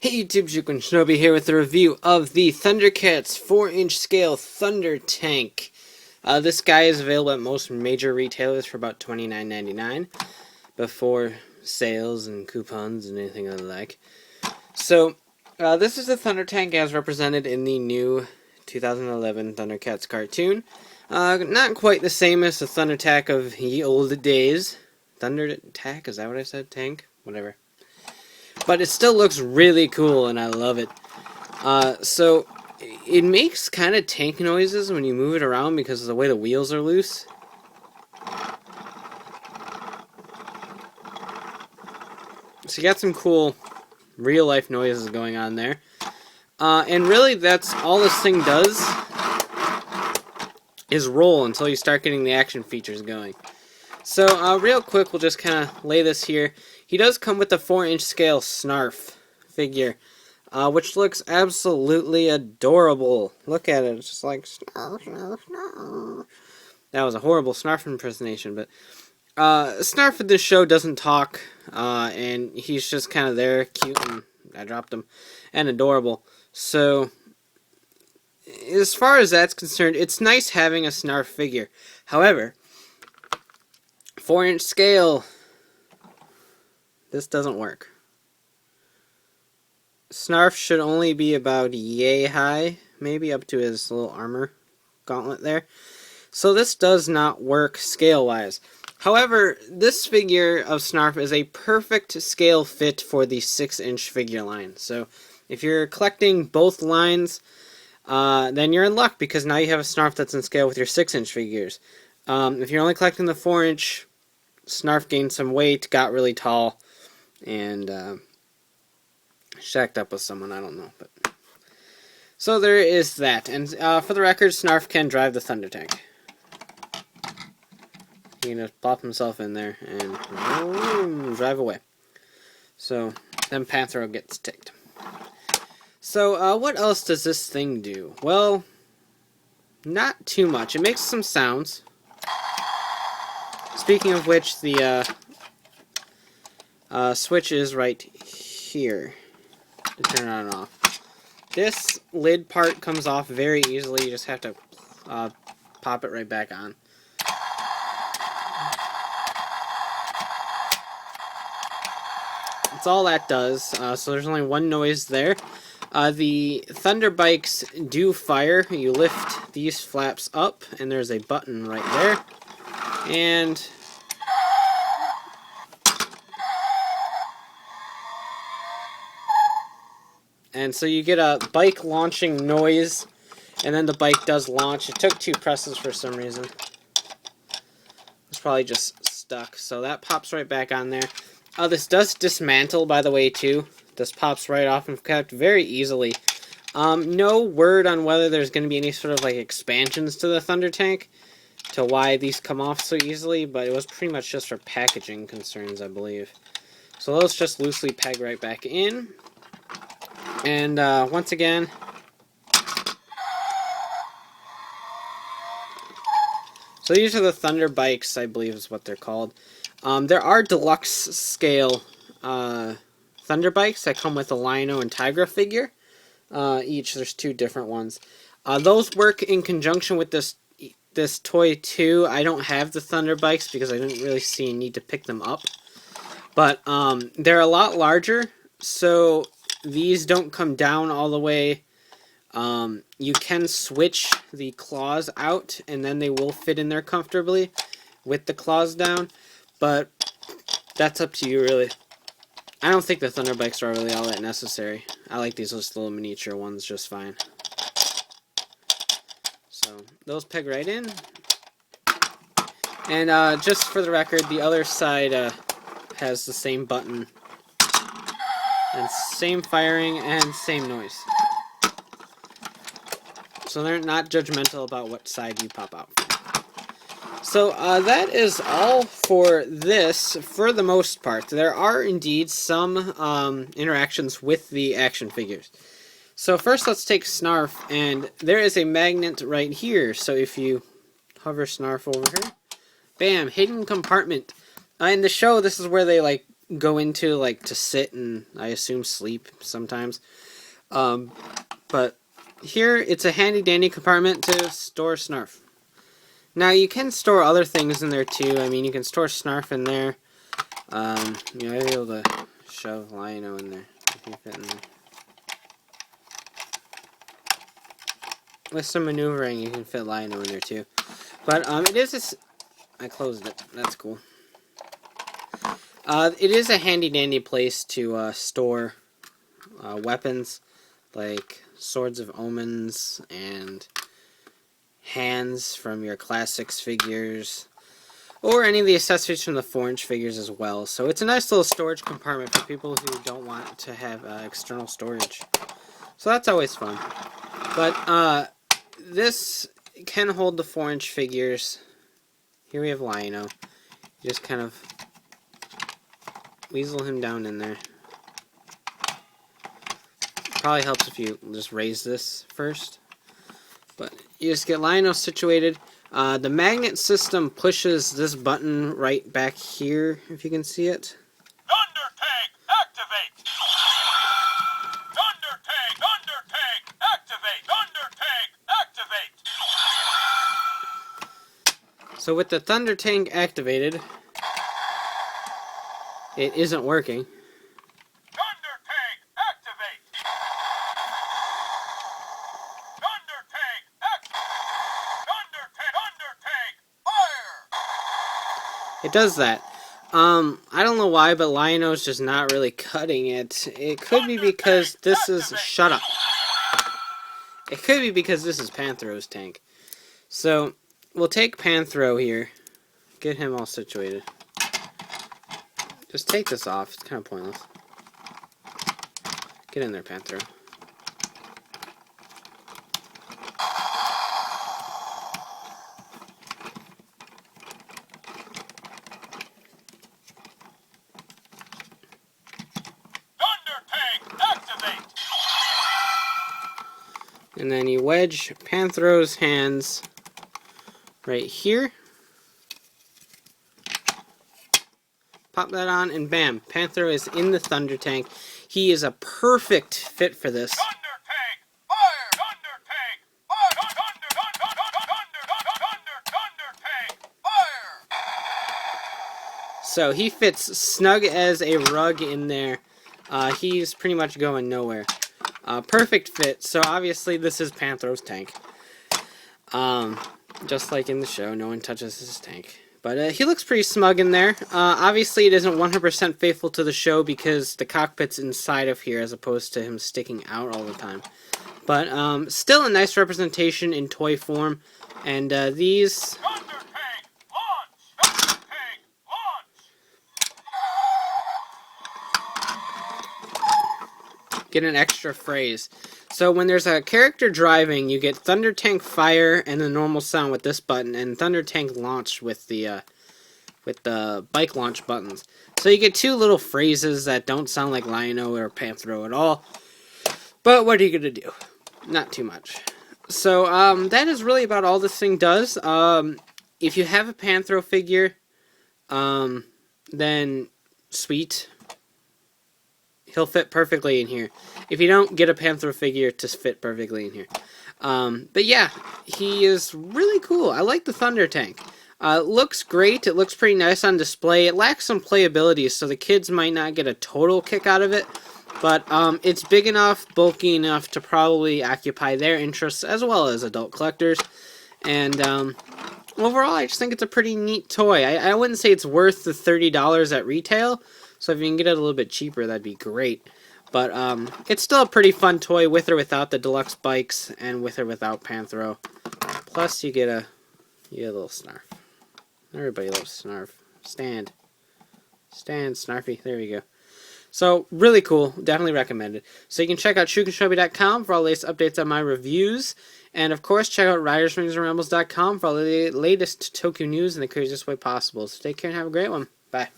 Hey YouTube, Juke and Shinobi here with a review of the Thundercats 4-inch scale ThunderTank. This guy is available at most major retailers for about $29.99 before sales and coupons and anything of the like. So, this is the ThunderTank as represented in the new 2011 Thundercats cartoon. Not quite the same as the ThunderTank of ye old days. ThunderTank? Is that what I said? Tank? Whatever. But it still looks really cool, and I love it. So, it makes kind of tank noises when you move it around because of the way the wheels are loose. So you got some cool real-life noises going on there. And really, that's all this thing does is roll until you start getting the action features going. So, real quick, we'll just kind of lay this here. He does come with a 4-inch scale Snarf figure, which looks absolutely adorable. Look at it. It's just like, Snarf, Snarf, Snarf. That was a horrible Snarf impersonation, but Snarf in this show doesn't talk, and he's just kind of there, cute, and I dropped him, and adorable. So, as far as that's concerned, it's nice having a Snarf figure. However, 4-inch scale, this doesn't work. Snarf should only be about yay high, maybe up to his little armor gauntlet there. So this does not work scale-wise. However, this figure of Snarf is a perfect scale fit for the 6-inch figure line. So if you're collecting both lines, then you're in luck because now you have a Snarf that's in scale with your 6-inch figures. If you're only collecting the 4-inch, Snarf gained some weight, got really tall, and shacked up with someone, I don't know. But so there is that. And for the record, Snarf can drive the ThunderTank. He can just pop himself in there and drive away. So then Panthro gets ticked. So what else does this thing do? Well, not too much. It makes some sounds. Speaking of which, the switch is right here to turn on and off. This lid part comes off very easily. You just have to pop it right back on. That's all that does. So there's only one noise there. The Thunder Bikes do fire. You lift these flaps up, and there's a button right there. And so you get a bike launching noise, and then the bike does launch. It took 2 presses for some reason. It's probably just stuck. So that pops right back on there. This does dismantle, by the way, too. This pops right off and kept very easily. No word on whether there's going to be any sort of like expansions to the ThunderTank to why these come off so easily, but it was pretty much just for packaging concerns, I believe. So those just loosely peg right back in. And once again, so these are the Thunder Bikes, I believe is what they're called. There are deluxe scale Thunder Bikes that come with a Lino and Tigra figure. There's 2 different ones. Those work in conjunction with this toy too. I don't have the Thunder Bikes because I didn't really see a need to pick them up. But they're a lot larger, so these don't come down all the way. You can switch the claws out, and then they will fit in there comfortably with the claws down. But that's up to you, really. I don't think the Thunder Bikes are really all that necessary. I like these little miniature ones just fine. So those peg right in. And just for the record, the other side has the same button. And same firing and same noise. So they're not judgmental about what side you pop out. So that is all for this, for the most part. There are indeed some interactions with the action figures. So first let's take Snarf, and there is a magnet right here. So if you hover Snarf over here, bam, hidden compartment. In the show, this is where they like go into like to sit and I assume sleep sometimes. But here it's a handy dandy compartment to store Snarf. Now you can store other things in there too. I mean, you can store Snarf in there. You might be able to shove Lino in there. If you fit in there. With some maneuvering, you can fit Lino in there too. But it is I closed it. That's cool. It is a handy dandy place to store weapons like Swords of Omens and hands from your classics figures, or any of the accessories from the 4-inch figures as well. So it's a nice little storage compartment for people who don't want to have external storage. So that's always fun. But this can hold the 4-inch figures. Here we have Lino. You just kind of weasel him down in there. Probably helps if you just raise this first. But you just get Lino situated. The magnet system pushes this button right back here, if you can see it. ThunderTank, activate! ThunderTank, activate! ThunderTank, activate! So with the ThunderTank activated, it isn't working. ThunderTank, activate! ThunderTank, ThunderTank, fire! It does that. I don't know why, but Lino's just not really cutting it. It could be because this is... Shut up. It could be because this is Panthro's tank. So, we'll take Panthro here. Get him all situated. Just take this off. It's kind of pointless. Get in there, Panthro. ThunderTank, activate! And then you wedge Panthro's hands right here. Pop that on, and bam, Panthro is in the Thunder Tank. He is a perfect fit for this. ThunderTank, fire! ThunderTank, fire! ThunderTank, fire! So he fits snug as a rug in there. He's pretty much going nowhere. Perfect fit. So obviously this is Panthro's tank. Just like in the show, no one touches his tank. But he looks pretty smug in there. Obviously it isn't 100% faithful to the show because the cockpit's inside of here as opposed to him sticking out all the time. But still a nice representation in toy form. And these... ThunderTank, launch! ThunderTank, launch! get an extra phrase. So when there's a character driving, you get ThunderTank fire and the normal sound with this button, and ThunderTank launch with the bike launch buttons. So you get two little phrases that don't sound like Lino or Panthro at all. But what are you gonna do? Not too much. So that is really about all this thing does. If you have a Panthro figure, then sweet. He'll fit perfectly in here. If you don't, get a Panthro figure to fit perfectly in here. But yeah, he is really cool. I like the Thunder Tank. It looks great. It looks pretty nice on display. It lacks some playability, so the kids might not get a total kick out of it. But it's big enough, bulky enough to probably occupy their interests as well as adult collectors. And overall, I just think it's a pretty neat toy. I wouldn't say it's worth the $30 at retail. So if you can get it a little bit cheaper, that'd be great. But it's still a pretty fun toy with or without the deluxe bikes and with or without Panthro. Plus, you get a little Snarf. Everybody loves Snarf. Stand, Snarfy. There we go. So, really cool. Definitely recommended. So you can check out ShukenShobi.com for all the latest updates on my reviews. And, of course, check out RidersRingsandRambles.com for all the latest Tokyo news in the craziest way possible. So take care and have a great one. Bye.